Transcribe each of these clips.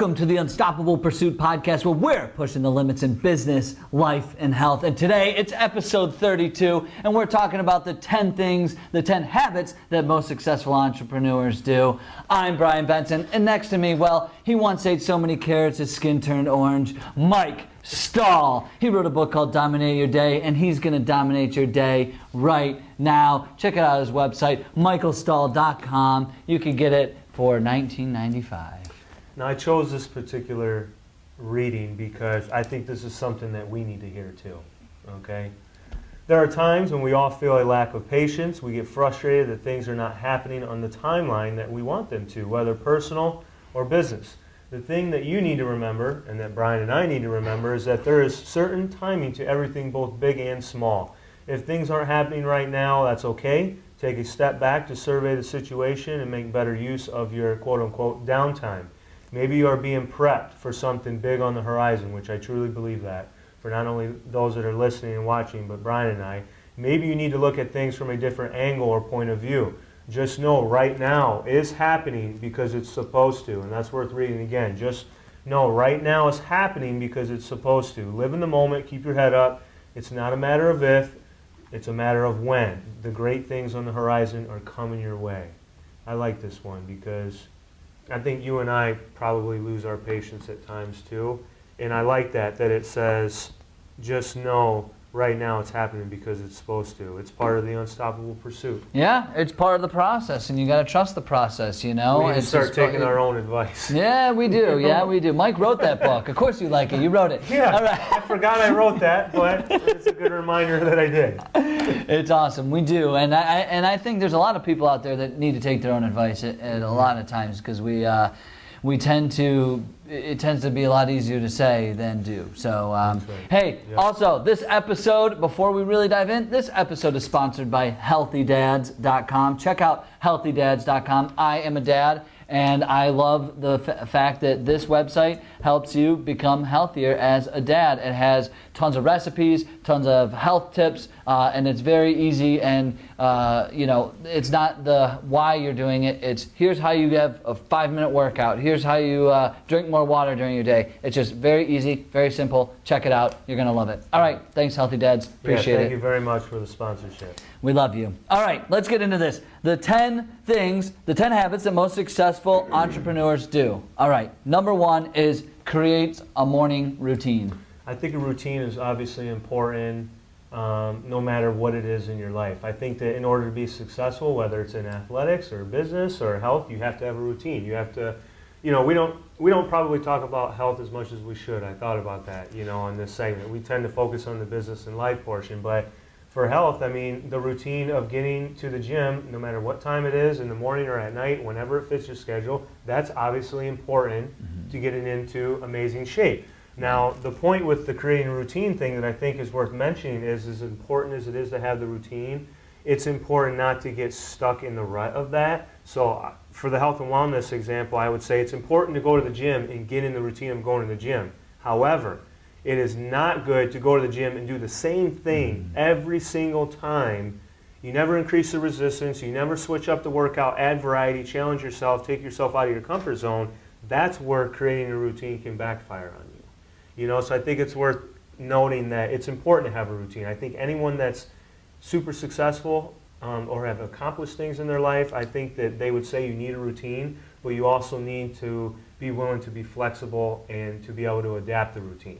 Welcome to the Unstoppable Pursuit podcast, where we're pushing the limits in business, life, and health. And today it's episode 32, and we're talking about the 10 things, the 10 habits that most successful entrepreneurs do. I'm Brian Benson, and next to me, well, he once ate so many carrots his skin turned orange, Mike Stull. He wrote a book called Dominate Your Day, and he's going to dominate your day right now. Check out his website, michaelstull.com. You can get it for $19.95. Now, I chose this particular reading because I think this is something that we need to hear too, okay? There are times when we all feel a lack of patience. We get frustrated that things are not happening on the timeline that we want them to, whether personal or business. The thing that you need to remember, and that Brian and I need to remember, is that there is certain timing to everything, both big and small. If things aren't happening right now, that's okay. Take a step back to survey the situation and make better use of your quote-unquote downtime. Maybe you are being prepped for something big on the horizon, which I truly believe that, for not only those that are listening and watching, but Brian and I. Maybe you need to look at things from a different angle or point of view. Just know right now is happening because it's supposed to, and that's worth reading again. Just know right now is happening because it's supposed to. Live in the moment, keep your head up. It's not a matter of if, it's a matter of when. The great things on the horizon are coming your way. I like this one because I think you and I probably lose our patience at times too. And I like that it says, just know right now it's happening because it's supposed to. It's part of the unstoppable pursuit. Yeah, it's part of the process, and you got to trust the process, you know? We need to start taking our own advice. Yeah, we do. Yeah, we do. Mike wrote that book. Of course you like it. You wrote it. Yeah, all right. I forgot I wrote that, but it's a good reminder that I did. It's awesome. We do. And I think there's a lot of people out there that need to take their own advice at a lot of times, because we tend to, it tends to be a lot easier to say than do. So, right. Hey, yep. Also, this episode, before we really dive in, this episode is sponsored by healthydads.com. Check out healthydads.com. I am a dad, and I love the fact that this website helps you become healthier as a dad. It has tons of recipes, tons of health tips, and it's very easy. And it's not the why you're doing it. It's here's how you have a 5-minute workout. Here's how you drink more water during your day. It's just very easy, very simple. Check it out. You're gonna love it. All right, thanks, Healthy Dads. Appreciate it. Thank you very much for the sponsorship. We love you. All right, let's get into this. The 10 things, the 10 habits that most successful entrepreneurs do. All right, number 1 is create a morning routine. I think a routine is obviously important no matter what it is in your life. I think that in order to be successful, whether it's in athletics or business or health, you have to have a routine. You have to, we don't probably talk about health as much as we should. I thought about that, on this segment. We tend to focus on the business and life portion, but for health, I mean, the routine of getting to the gym, no matter what time it is, in the morning or at night, whenever it fits your schedule, that's obviously important to getting into amazing shape. Now, the point with the creating a routine thing that I think is worth mentioning is, as important as it is to have the routine, it's important not to get stuck in the rut of that. So for the health and wellness example, I would say it's important to go to the gym and get in the routine of going to the gym. However, it is not good to go to the gym and do the same thing every single time. You never increase the resistance, you never switch up the workout, add variety, challenge yourself, take yourself out of your comfort zone. That's where creating a routine can backfire on you. So I think it's worth noting that it's important to have a routine. I think anyone that's super successful or have accomplished things in their life, I think that they would say you need a routine, but you also need to be willing to be flexible and to be able to adapt the routine.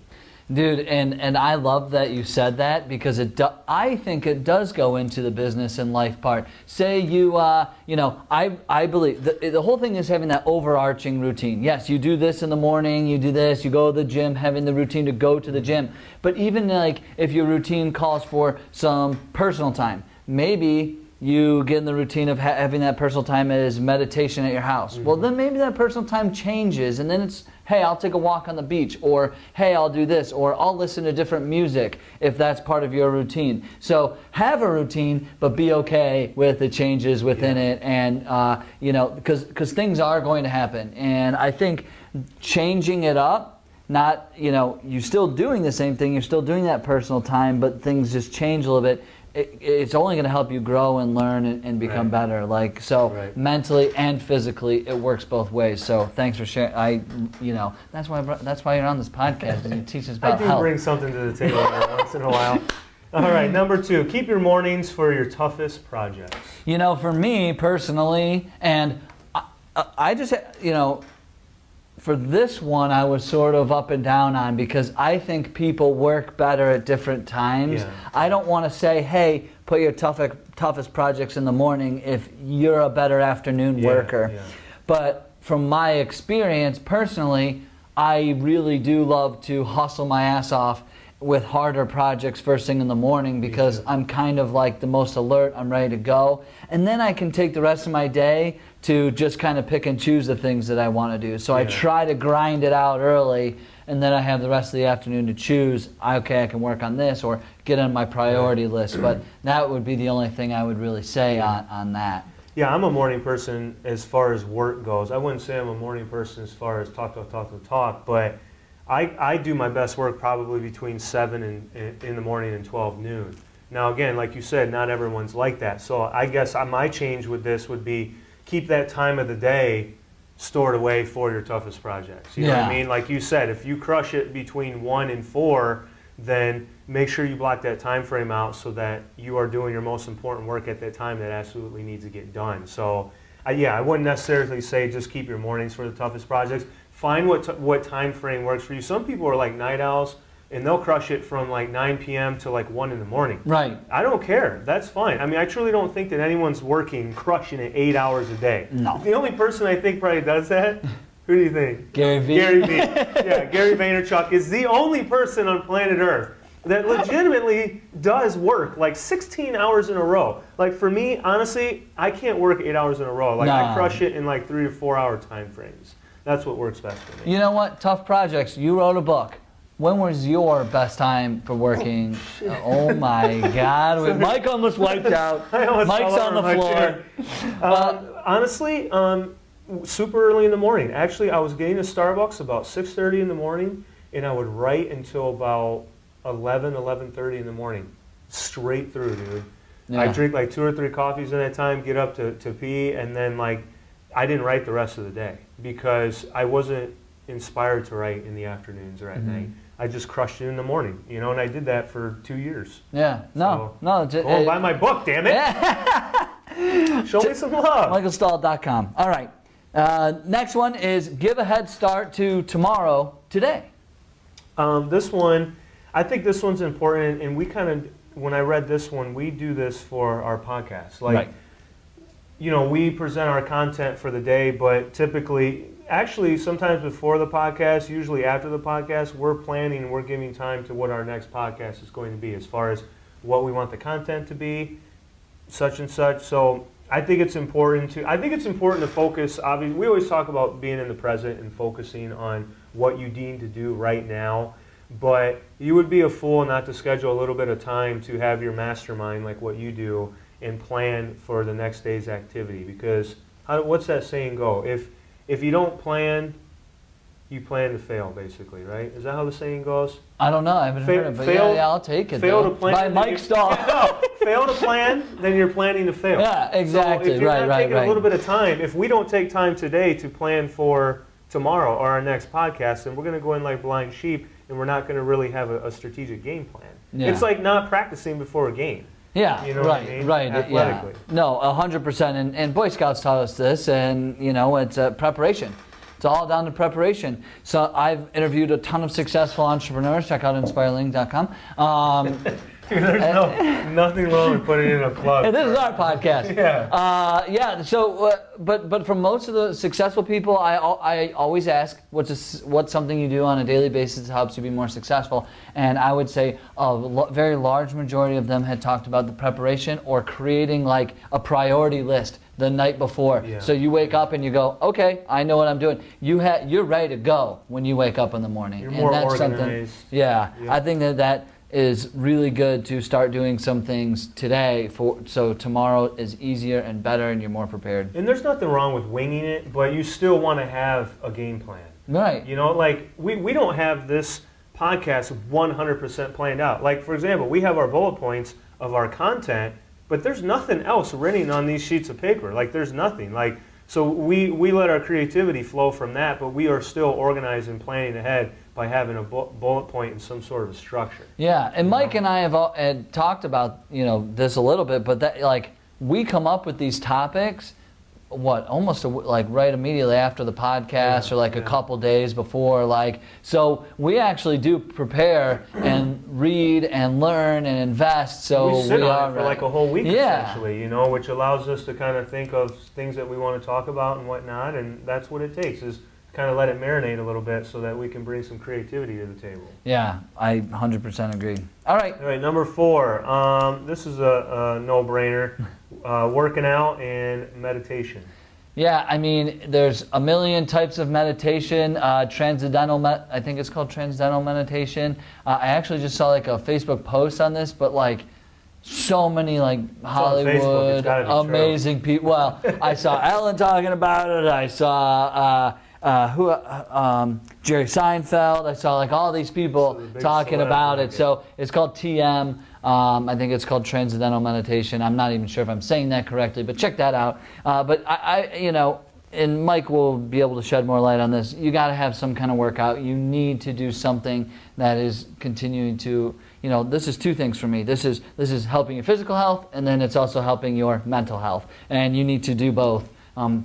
Dude, and I love that you said that, because I think it does go into the business and life part. Say I believe the whole thing is having that overarching routine. Yes, you do this in the morning, you do this, you go to the gym, having the routine to go to the gym. But even like if your routine calls for some personal time, maybe you get in the routine of having that personal time as meditation at your house. Well, then maybe that personal time changes, and then it's, hey, I'll take a walk on the beach, or hey, I'll do this, or I'll listen to different music if that's part of your routine. So have a routine, but be okay with the changes within it, and because things are going to happen. And I think changing it up, not, you're still doing the same thing, you're still doing that personal time, but things just change a little bit. it's only going to help you grow and learn and become better. Like, so mentally and physically, it works both ways. So thanks for sharing. That's why you're on this podcast, and you teach us about health. I do bring something to the table every once in a while. All right, number 2, keep your mornings for your toughest projects. For me personally, and I just, for this one, I was sort of up and down on, because I think people work better at different times. Yeah. I don't want to say, hey, put your toughest projects in the morning if you're a better afternoon worker. Yeah. But from my experience personally, I really do love to hustle my ass off with harder projects first thing in the morning, because I'm kind of like the most alert, I'm ready to go. And then I can take the rest of my day to just kind of pick and choose the things that I want to do. So I try to grind it out early, and then I have the rest of the afternoon to choose, okay, I can work on this or get on my priority list. But that would be the only thing I would really say on that. Yeah, I'm a morning person as far as work goes. I wouldn't say I'm a morning person as far as talk, but I do my best work probably between 7 in the morning and 12 noon. Now again, like you said, not everyone's like that. So I guess my change with this would be keep that time of the day stored away for your toughest projects. You know what I mean? Like you said, if you crush it between 1 and 4, then make sure you block that time frame out so that you are doing your most important work at that time that absolutely needs to get done. So I wouldn't necessarily say just keep your mornings for the toughest projects. Find what time frame works for you. Some people are like night owls, and they'll crush it from like 9 p.m. to like 1 in the morning. Right. I don't care. That's fine. I mean, I truly don't think that anyone's crushing it 8 hours a day. No. The only person I think probably does that, who do you think? Gary Vee. Gary Vee. Yeah, Gary Vaynerchuk is the only person on planet Earth that legitimately does work like 16 hours in a row. Like for me, honestly, I can't work 8 hours in a row. Like I crush it in like 3 to 4 hour time frames. That's what works best for me. You know what? Tough projects. You wrote a book. When was your best time for working? Oh my God. Mike almost wiped out. Mike's on the floor. Honestly, super early in the morning. Actually, I was getting to Starbucks about 6:30 in the morning, and I would write until about 11:30 in the morning. Straight through, dude. Yeah. I drink like 2 or 3 coffees in that time, get up to pee, and then like I didn't write the rest of the day because I wasn't inspired to write in the afternoons or at night. I just crushed it in the morning, and I did that for 2 years. Yeah, no. Go buy my book, damn it. Show me some love. MichaelStull.com. All right. Next one is give a head start to tomorrow today. This one, I think this one's important, and we kind of, when I read this one, we do this for our podcast. Like, we present our content for the day, but typically, actually, sometimes before the podcast, usually after the podcast, we're planning, we're giving time to what our next podcast is going to be as far as what we want the content to be, such and such. So I think it's important to focus. Obviously, we always talk about being in the present and focusing on what you deem to do right now. But you would be a fool not to schedule a little bit of time to have your mastermind like what you do and plan for the next day's activity. Because what's that saying go? If you don't plan, you plan to fail, basically, right? Is that how the saying goes? I don't know. I haven't heard it, but yeah, I'll take it. Fail to plan. By Mike Stull. Fail to plan, then you're planning to fail. Yeah, exactly. So if you're not taking a little bit of time, if we don't take time today to plan for tomorrow or our next podcast, then we're going to go in like blind sheep, and we're not going to really have a strategic game plan. Yeah. It's like not practicing before a game. Yeah, you know what I mean? Athletically. Yeah. No, 100%. And Boy Scouts taught us this, and it's preparation. It's all down to preparation. So I've interviewed a ton of successful entrepreneurs. Check out inspirelink.com. There's nothing wrong with putting in a plug. This is our podcast. Yeah. So, but for most of the successful people, I always ask, what's something you do on a daily basis that helps you be more successful? And I would say a very large majority of them had talked about the preparation or creating like a priority list the night before. Yeah. So you wake up and you go, okay, I know what I'm doing. You're ready to go when you wake up in the morning. You're more organized. Yeah, I think that is really good to start doing some things today so tomorrow is easier and better and you're more prepared. And there's nothing wrong with winging it, but you still want to have a game plan. Right. Like we don't have this podcast 100% planned out. Like, for example, we have our bullet points of our content, but there's nothing else written on these sheets of paper. Like there's nothing. Like so we let our creativity flow from that, but we are still organized and planning ahead by having a bullet point and some sort of structure. Yeah, and Mike and I had talked about this a little bit, but that like we come up with these topics. Almost like right immediately after the podcast, or like a couple days before, so we actually do prepare and read and learn and invest. So we sit on it for like a whole week essentially, which allows us to kind of think of things that we want to talk about and whatnot, and that's what it takes, is kind of let it marinate a little bit so that we can bring some creativity to the table. Yeah, I 100% agree. All right, number 4. This is a no-brainer. Working out and meditation. Yeah, I mean, there's a million types of meditation. Transcendental, I think it's called transcendental meditation. I actually just saw like a Facebook post on this, but like so many like Hollywood amazing people. Well, I saw Ellen talking about it. I saw Jerry Seinfeld. I saw like all these people talking about it. So it's called TM. I think it's called Transcendental Meditation. I'm not even sure if I'm saying that correctly, but check that out. But and Mike will be able to shed more light on this. You got to have some kind of workout. You need to do something that is continuing to, this is 2 things for me. This is helping your physical health, and then it's also helping your mental health. And you need to do both.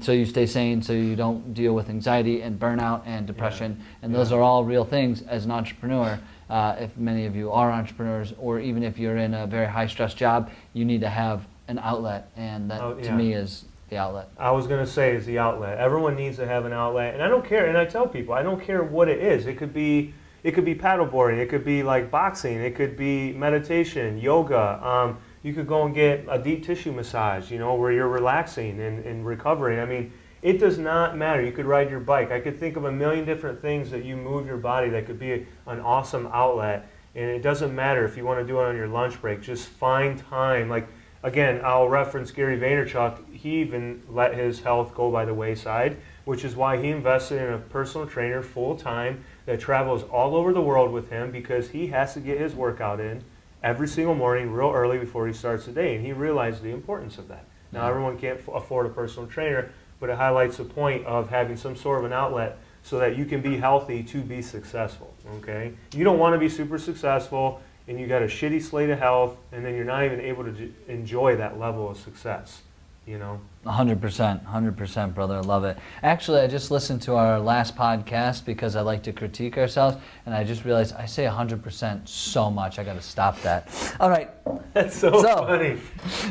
So you stay sane, so you don't deal with anxiety and burnout and depression. And those are all real things as an entrepreneur. If many of you are entrepreneurs, or even if you're in a very high-stress job, you need to have an outlet, and that to me is the outlet. I was going to say is the outlet. Everyone needs to have an outlet, and I don't care. And I tell people, I don't care what it is. It could be paddleboarding. It could be like boxing. It could be meditation, yoga. You could go and get a deep tissue massage, where you're relaxing and recovering. I mean, it does not matter. You could ride your bike. I could think of a million different things that you move your body that could be an awesome outlet. And it doesn't matter if you want to do it on your lunch break. Just find time. Like, again, I'll reference Gary Vaynerchuk. He even let his health go by the wayside, which is why he invested in a personal trainer full-time that travels all over the world with him, because he has to get his workout in every single morning real early before he starts the day. And he realized the importance of that. Now, everyone can't afford a personal trainer, but it highlights the point of having some sort of an outlet so that you can be healthy to be successful, okay? You don't want to be super successful and you got a shitty slate of health, and then you're not even able to enjoy that level of success, 100%, brother. I love it. Actually, I just listened to our last podcast because I like to critique ourselves, and I just realized I say 100% so much. I got to stop that. All right. That's so funny.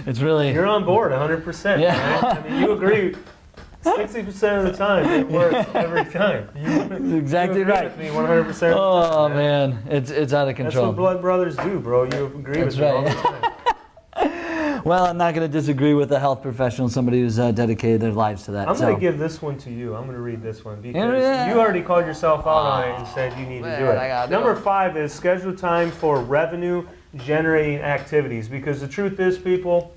It's really... You're on board 100%, yeah. Right? I mean, you agree 60% of the time. It works every time. You exactly agree right. with me 100% of the time. Oh, man. It's out of control. That's what blood brothers do, bro. You agree with me all the time. Well, I'm not going to disagree with a health professional, somebody who's dedicated their lives to that. I'm going to give this one to you. I'm going to read this one because you already called yourself out on it and said you need to do it. Number 5 is schedule time for revenue-generating activities, because the truth is, people,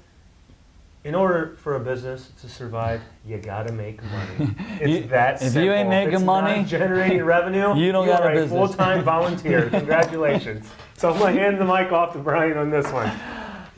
in order for a business to survive, you got to make money. It's that simple. If you ain't making money, not generating revenue, you don't got a business. You are a full-time volunteer. Congratulations. So I'm going to hand the mic off to Brian on this one.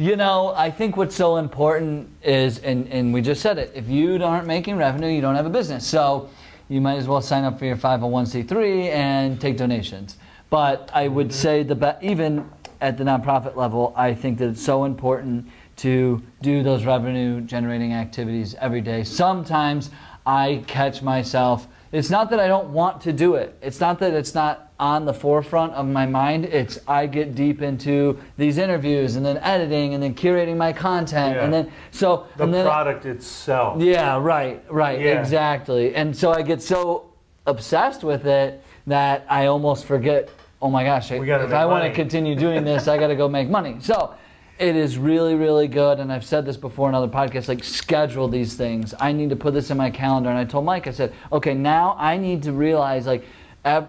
I think what's so important is, and we just said it, if you aren't making revenue, you don't have a business. So you might as well sign up for your 501c3 and take donations. But I would say even at the nonprofit level, I think that it's so important to do those revenue generating activities every day. Sometimes I catch myself, it's not that I don't want to do it. It's not that it's not on the forefront of my mind. It's I get deep into these interviews and then editing and then curating my content and then the product itself. Yeah, right, exactly. And so I get so obsessed with it that I almost forget, oh my gosh, if I want to continue doing this, I got to go make money. So it is really, really good, and I've said this before in other podcasts, like schedule these things. I need to put this in my calendar, and I told Mike, I said, okay, now I need to realize, like,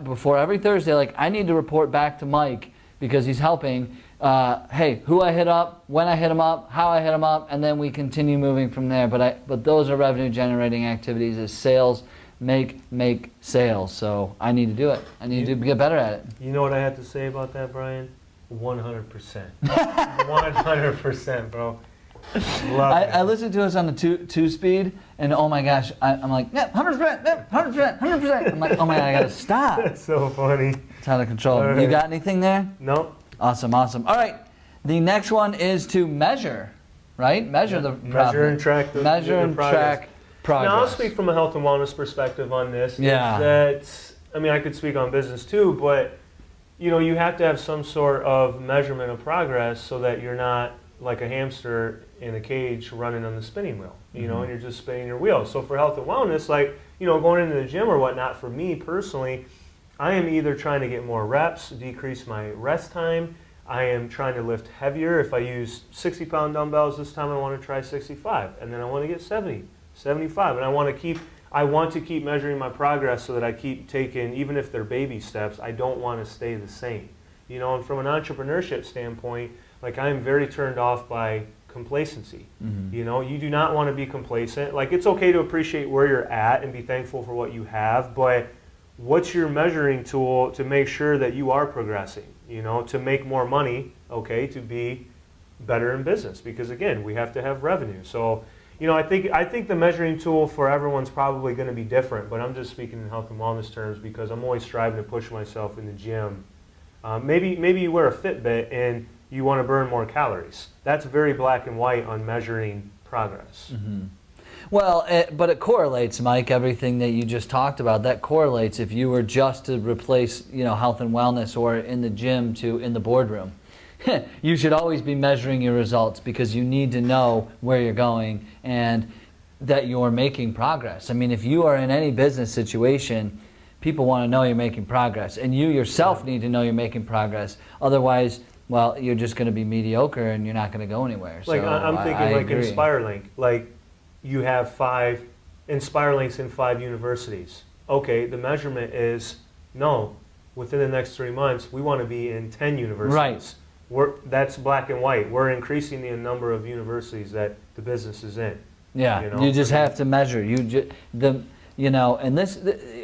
before every Thursday, like, I need to report back to Mike, because he's helping, hey, who I hit up, when I hit him up, how I hit him up, and then we continue moving from there. But those are revenue-generating activities, is sales, make sales. So I need to do it. I need to get better at it. You know what I have to say about that, Brian? 100%. 100%, bro. Love it. I listened to us on the two speed, and oh my gosh, I'm like, yeah, 100%, yeah, 100%, 100%. I'm like, oh my God, I gotta stop. That's so funny. It's out of control. Right. You got anything there? Nope. Awesome, awesome. All right, the next one is to measure, right? Measure the measure and track the track progress. Now I'll speak from a health and wellness perspective on this. Yeah. That, I mean, I could speak on business too, but you have to have some sort of measurement of progress so that you're not like a hamster in a cage running on the spinning wheel, and you're just spinning your wheels. So for health and wellness, like, going into the gym or whatnot, for me personally, I am either trying to get more reps, decrease my rest time. I am trying to lift heavier. If I use 60-pound dumbbells this time, I want to try 65, and then I want to get 70, 75, and I want to keep measuring my progress so that I keep taking, even if they're baby steps, I don't want to stay the same. And from an entrepreneurship standpoint, like, I am very turned off by complacency. You do not want to be complacent. Like, it's okay to appreciate where you're at and be thankful for what you have, but what's your measuring tool to make sure that you are progressing, to make more money, okay, to be better in business? Because again, we have to have revenue. So, I think the measuring tool for everyone's probably going to be different, but I'm just speaking in health and wellness terms because I'm always striving to push myself in the gym. Maybe you wear a Fitbit and you want to burn more calories. That's very black and white on measuring progress. Well, but it correlates, Mike, everything that you just talked about. That correlates if you were just to replace, health and wellness or in the gym to in the boardroom. You should always be measuring your results because you need to know where you're going and that you're making progress. I mean, if you are in any business situation, people want to know you're making progress, and you yourself need to know you're making progress. Otherwise, well, you're just going to be mediocre and you're not going to go anywhere. Like, so I'm thinking I like agree. InspireLink. Like, you have 5 InspireLinks in 5 universities. Okay, the measurement is, no, within the next 3 months, we want to be in 10 universities. Right. That's black and white. We're increasing the number of universities that the business is in. Yeah, you just have to measure. And this,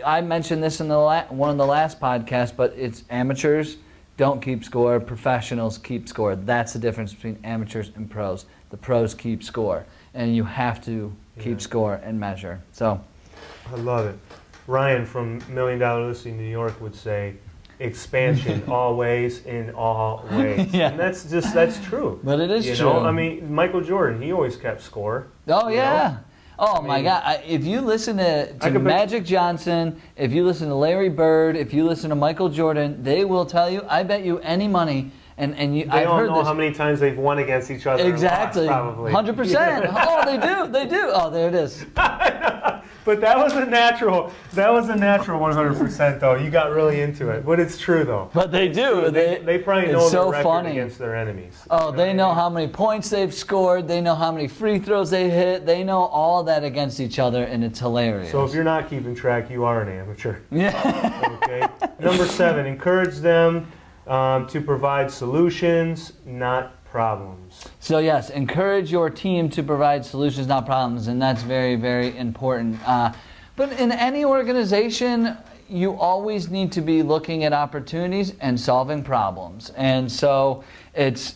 I mentioned this in one of the last podcasts, but it's amateurs don't keep score, professionals keep score. That's the difference between amateurs and pros. The pros keep score, and you have to keep score and measure. So, I love it. Ryan from $1 Million Listing New York would say, expansion always in all ways. Yeah. And that's true. But it is true. I mean, Michael Jordan, he always kept score. Oh, yeah. know? Oh, my God. If you listen to Magic Johnson, if you listen to Larry Bird, if you listen to Michael Jordan, they will tell you, I bet you any money, and They don't know how many times they've won against each other. Exactly. And lost, probably. 100%. Oh, they do. Oh, there it is. But that was a natural 100% though. You got really into it. But it's true though. But they do. They probably know so their record funny. against their enemies. Oh, they know how many points they've scored. They know how many free throws they hit. They know all that against each other, and it's hilarious. So if you're not keeping track, you are an amateur. Yeah. Okay. Number 7, encourage them to provide solutions, not problems. So yes, encourage your team to provide solutions, not problems, and that's very, very important. But in any organization, you always need to be looking at opportunities and solving problems. And so it's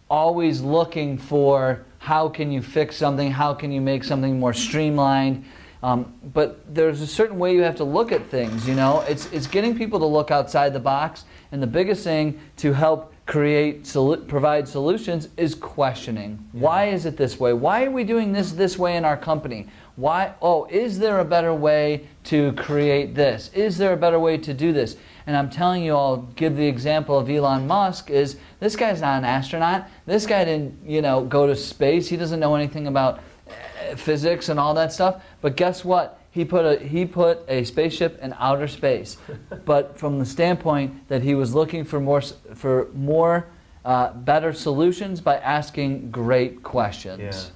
always looking for how can you fix something, how can you make something more streamlined. But there's a certain way you have to look at things, It's getting people to look outside the box, and the biggest thing to help provide solutions is questioning. Yeah. Why is it this way? Why are we doing this way in our company? Why? Oh, is there a better way to create this? Is there a better way to do this? And I'm telling you, I'll give the example of Elon Musk. Is this guy's not an astronaut? This guy didn't, go to space. He doesn't know anything about physics and all that stuff. But guess what? He put a spaceship in outer space, but from the standpoint that he was looking for better solutions by asking great questions.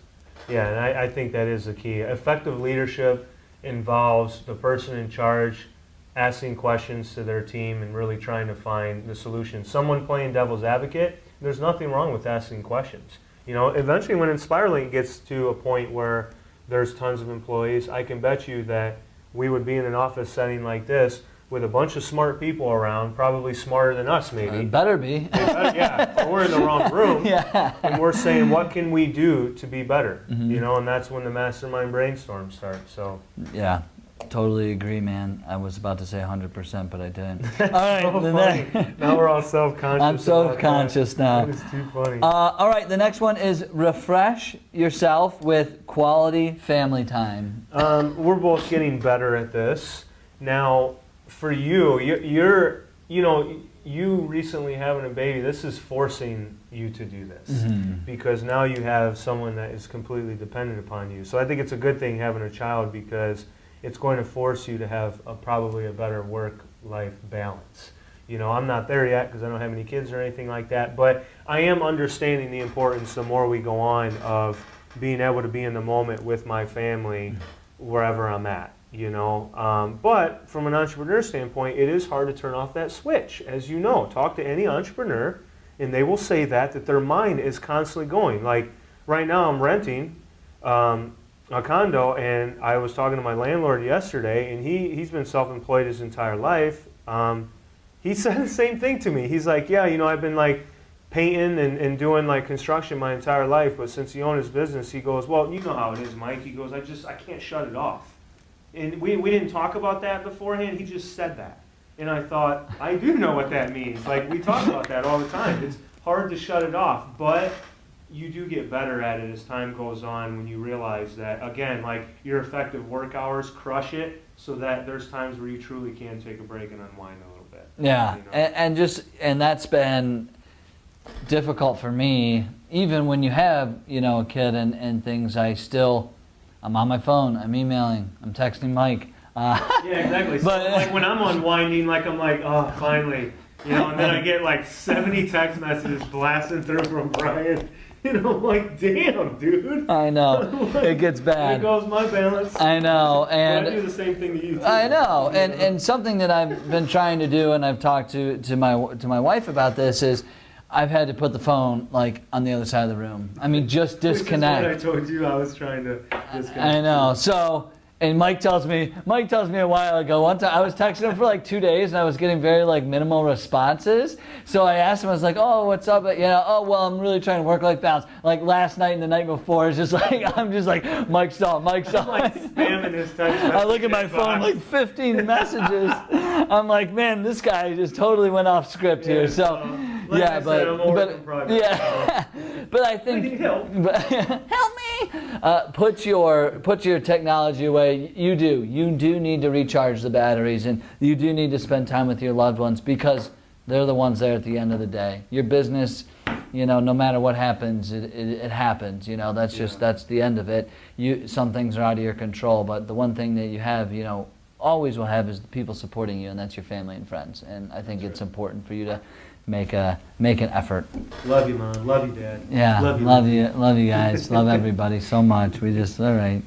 Yeah, and I think that is the key. Effective leadership involves the person in charge asking questions to their team and really trying to find the solution. Someone playing devil's advocate, there's nothing wrong with asking questions. Eventually when InspireLink gets to a point where there's tons of employees, I can bet you that we would be in an office setting like this with a bunch of smart people around, probably smarter than us maybe. It better be. Yeah, or we're in the wrong room. Yeah. And we're saying, what can we do to be better? Mm-hmm. You know, and that's when the mastermind brainstorm starts. So Yeah, totally agree, man. I was about to say 100%, but I didn't. All right, so funny. Now we're all self-conscious. I'm self-conscious now. That is too funny. All right, the next one is refresh yourself with quality family time. We're both getting better at this. Now, for you, you recently having a baby, this is forcing you to do this. Mm-hmm. Because now you have someone that is completely dependent upon you. So I think it's a good thing having a child, because it's going to force you to have probably a better work-life balance. You know, I'm not there yet because I don't have any kids or anything like that, but I am understanding the importance the more we go on of being able to be in the moment with my family wherever I'm at. You know, but from an entrepreneur standpoint, it is hard to turn off that switch. As you know, talk to any entrepreneur, and they will say that their mind is constantly going. Like right now, I'm renting a condo, and I was talking to my landlord yesterday, and he's been self-employed his entire life. He said the same thing to me. He's like, yeah, you know, I've been like painting and doing like construction my entire life, but since he owned his business, he goes, well, you know how it is, Mike. He goes, I can't shut it off. And we didn't talk about that beforehand. He just said that. And I thought, I do know what that means. Like, we talk about that all the time. It's hard to shut it off, but you do get better at it as time goes on when you realize that, again, like your effective work hours, crush it so that there's times where you truly can take a break and unwind a little bit. Yeah, you know? and that's been difficult for me. Even when you have, you know, a kid and things, I'm on my phone, I'm emailing, I'm texting Mike. Yeah, exactly. So like when I'm unwinding, like I'm like, oh, finally, you know, and then I get like 70 text messages blasting through from Brian. You know, I'm like, damn, dude. I know, it gets bad. There goes my balance. I know, and I do the same thing to you too. I know, and something that I've been trying to do, and I've talked to my wife about this, is I've had to put the phone like on the other side of the room. I mean, just disconnect. Which is what I told you I was trying to disconnect. I know. So, and Mike tells me a while ago, one time I was texting him for like 2 days and I was getting very like minimal responses. So I asked him, I was like, oh, what's up? You know, oh, well, I'm really trying to work-life balance. Like last night and the night before, it's just like, I'm just like, Mike Stull. I'm like spamming his text. I look at my phone, like 15 messages. I'm like, man, this guy just totally went off script here. So. Like yeah, I said, I'm a work in progress. Yeah, but I think I need help. Help me. Put your technology away. You do need to recharge the batteries, and you do need to spend time with your loved ones because they're the ones there at the end of the day. Your business, you know, no matter what happens, it happens. You know, that's the end of it. Some things are out of your control, but the one thing that you have, you know, always will have is the people supporting you, and that's your family and friends. And I think it's important for you to make an effort. Love you, Mom. Love you, Dad. Yeah, love you guys. Love everybody so much. We just, all right.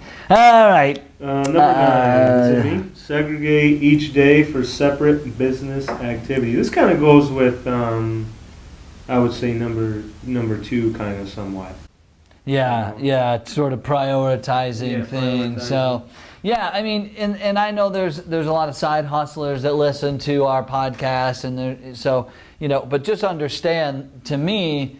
Number 9, is it me? Segregate each day for separate business activity. This kind of goes with, I would say number 2 kind of somewhat. Yeah, sort of prioritizing things. So, yeah, I mean, and I know there's a lot of side hustlers that listen to our podcast, and so, you know, but just understand, to me,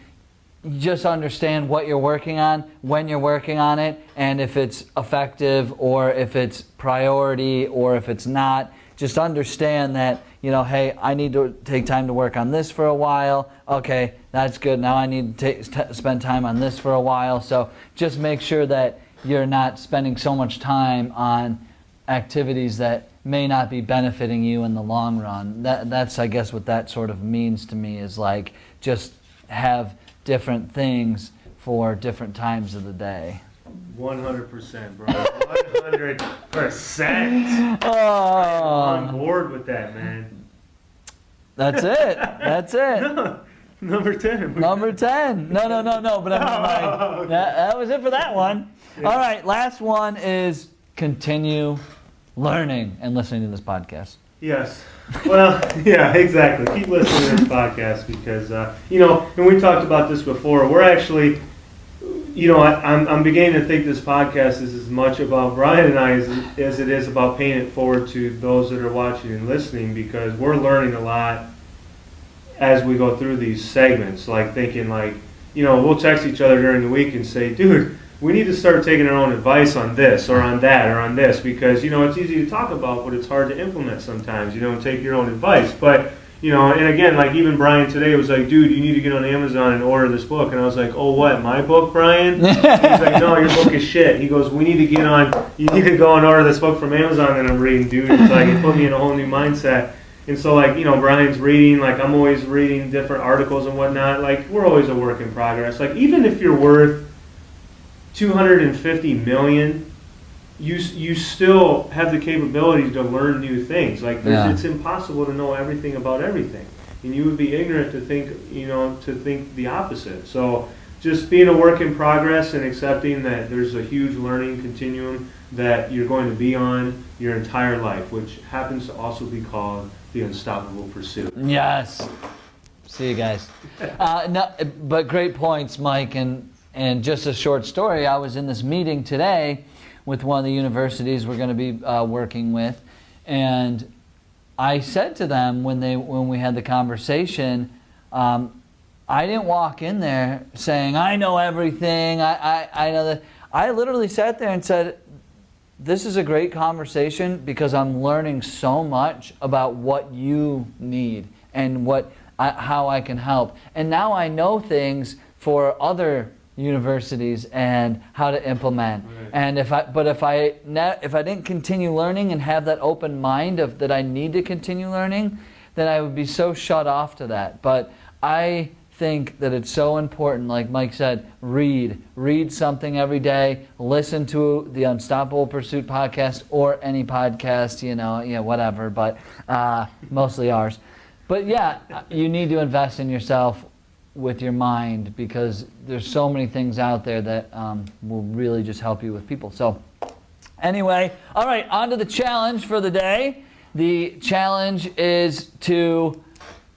just understand what you're working on, when you're working on it, and if it's effective or if it's priority or if it's not. Just understand that, you know, hey, I need to take time to work on this for a while. Okay, that's good. Now I need to spend time on this for a while. So just make sure that you're not spending so much time on activities that may not be benefiting you in the long run. That's, I guess, what that sort of means to me, is like just have different things for different times of the day. 100%, bro. 100%. Oh, I'm on board with that, man. That's it. That's it. No, number 10. Number 10. No. But I mean, that was it for that one. Yeah. All right. Last one is continue learning and listening to this podcast. Yes. Well, yeah, exactly. Keep listening to this podcast because, you know, and we talked about this before. We're actually, I'm beginning to think this podcast is as much about Brian and I as it is about paying it forward to those that are watching and listening, because we're learning a lot as we go through these segments, like thinking like, we'll text each other during the week and say, dude, we need to start taking our own advice on this or on that or on this, because, it's easy to talk about, but it's hard to implement sometimes, and take your own advice. But, and again, like even Brian today was like, dude, you need to get on Amazon and order this book. And I was like, oh, what, my book, Brian? He's like, no, your book is shit. He goes, you need to go and order this book from Amazon that I'm reading, dude. It's like, it put me in a whole new mindset. And so, like, Brian's reading, like, I'm always reading different articles and whatnot. Like, we're always a work in progress. Like, even if you're worth $250 million, you still have the capability to learn new things. Like, it's impossible to know everything about everything. And you would be ignorant to think the opposite. So, just being a work in progress and accepting that there's a huge learning continuum that you're going to be on your entire life, which happens to also be called the unstoppable pursuit. Yes. See you guys. No, but great points, Mike. And just a short story. I was in this meeting today with one of the universities we're going to be working with, and I said to them when we had the conversation, I didn't walk in there saying I know everything. I know that. I literally sat there and said, this is a great conversation because I'm learning so much about what you need and how I can help. And now I know things for other universities and how to implement. Right. And if I didn't continue learning and have that open mind of that I need to continue learning, then I would be so shut off to that. But I think that it's so important, like Mike said, read something every day, listen to the Unstoppable Pursuit podcast or any podcast, whatever, but mostly ours. But yeah, you need to invest in yourself with your mind, because there's so many things out there that will really just help you with people. So anyway, all right, on to the challenge for the day. The challenge is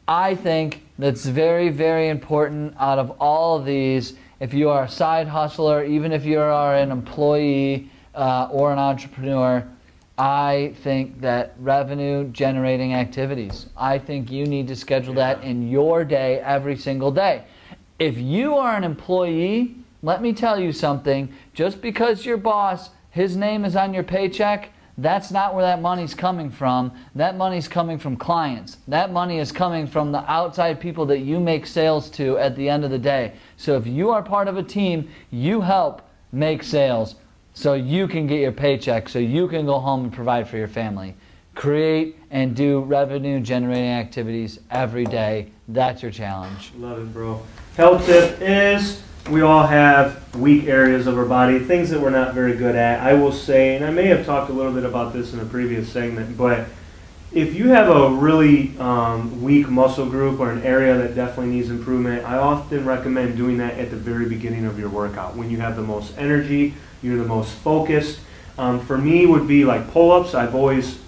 I think that's very, very important out of all of these. If you are a side hustler, even if you are an employee or an entrepreneur, I think that revenue generating activities, I think you need to schedule that in your day every single day. If you are an employee, let me tell you something, just because your boss, his name is on your paycheck, that's not where that money's coming from. That money's coming from clients. That money is coming from the outside people that you make sales to at the end of the day. So if you are part of a team, you help make sales so you can get your paycheck, so you can go home and provide for your family. Create and do revenue generating activities every day. That's your challenge. Love it, bro. Health tip is, we all have weak areas of our body, things that we're not very good at. I will say, and I may have talked a little bit about this in a previous segment, but if you have a really weak muscle group or an area that definitely needs improvement, I often recommend doing that at the very beginning of your workout. When you have the most energy, you're the most focused. For me, would be like pull-ups. I've always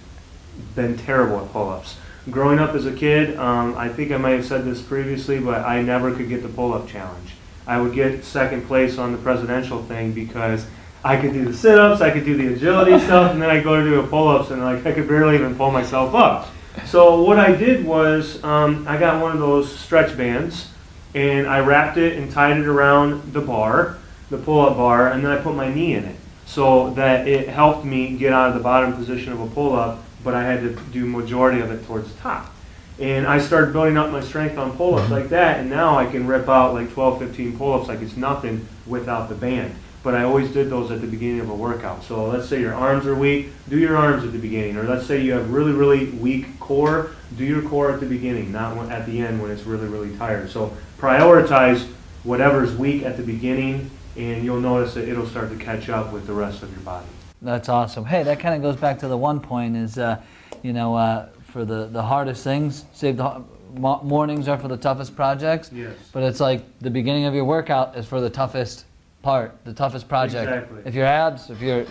been terrible at pull-ups. Growing up as a kid, I think I might have said this previously, but I never could get the pull-up challenge. I would get second place on the presidential thing because I could do the sit-ups, I could do the agility stuff, and then I'd go to do a pull-ups, and I could barely even pull myself up. So what I did was I got one of those stretch bands, and I wrapped it and tied it around the bar, the pull-up bar, and then I put my knee in it so that it helped me get out of the bottom position of a pull-up, but I had to do majority of it towards the top. And I started building up my strength on pull-ups like that, and now I can rip out like 12, 15 pull-ups like it's nothing without the band. But I always did those at the beginning of a workout. So let's say your arms are weak, do your arms at the beginning. Or let's say you have really, really weak core, do your core at the beginning, not at the end when it's really, really tired. So prioritize whatever's weak at the beginning, and you'll notice that it'll start to catch up with the rest of your body. That's awesome. Hey, that kind of goes back to the one point is, for the hardest things, save the mornings are for the toughest projects. Yes. But it's like the beginning of your workout is for the toughest part, the toughest project. Exactly. If your abs, if you're,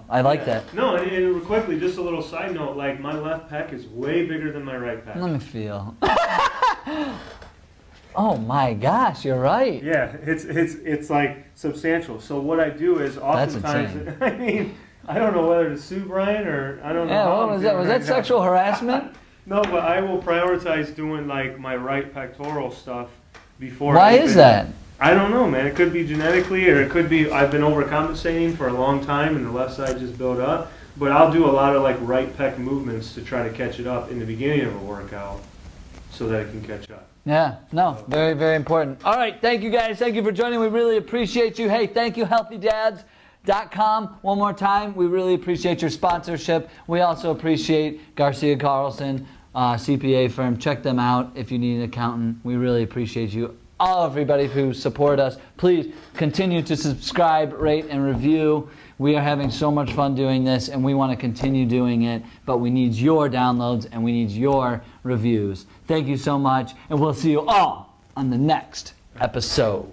I like that. No, and quickly, just a little side note, like my left pec is way bigger than my right pec. Let me feel. Oh my gosh, you're right. Yeah, it's like substantial. So what I do is oftentimes, I mean, I don't know whether to sue Brian or I don't know. Yeah, how what I'm was that? Was feeling that right now. sexual harassment? No, but I will prioritize doing like my right pectoral stuff before. Why is that? I don't know, man. It could be genetically, or it could be I've been overcompensating for a long time, and the left side just built up. But I'll do a lot of like right pec movements to try to catch it up in the beginning of a workout, so that it can catch up. Yeah, no, very, very important. All right, thank you guys. Thank you for joining. We really appreciate you. Hey, thank you, healthydads.com. One more time, we really appreciate your sponsorship. We also appreciate Garcia Carlson, CPA firm. Check them out if you need an accountant. We really appreciate you. All everybody who support us, please continue to subscribe, rate, and review. We are having so much fun doing this, and we want to continue doing it, but we need your downloads and we need your reviews. Thank you so much, and we'll see you all on the next episode.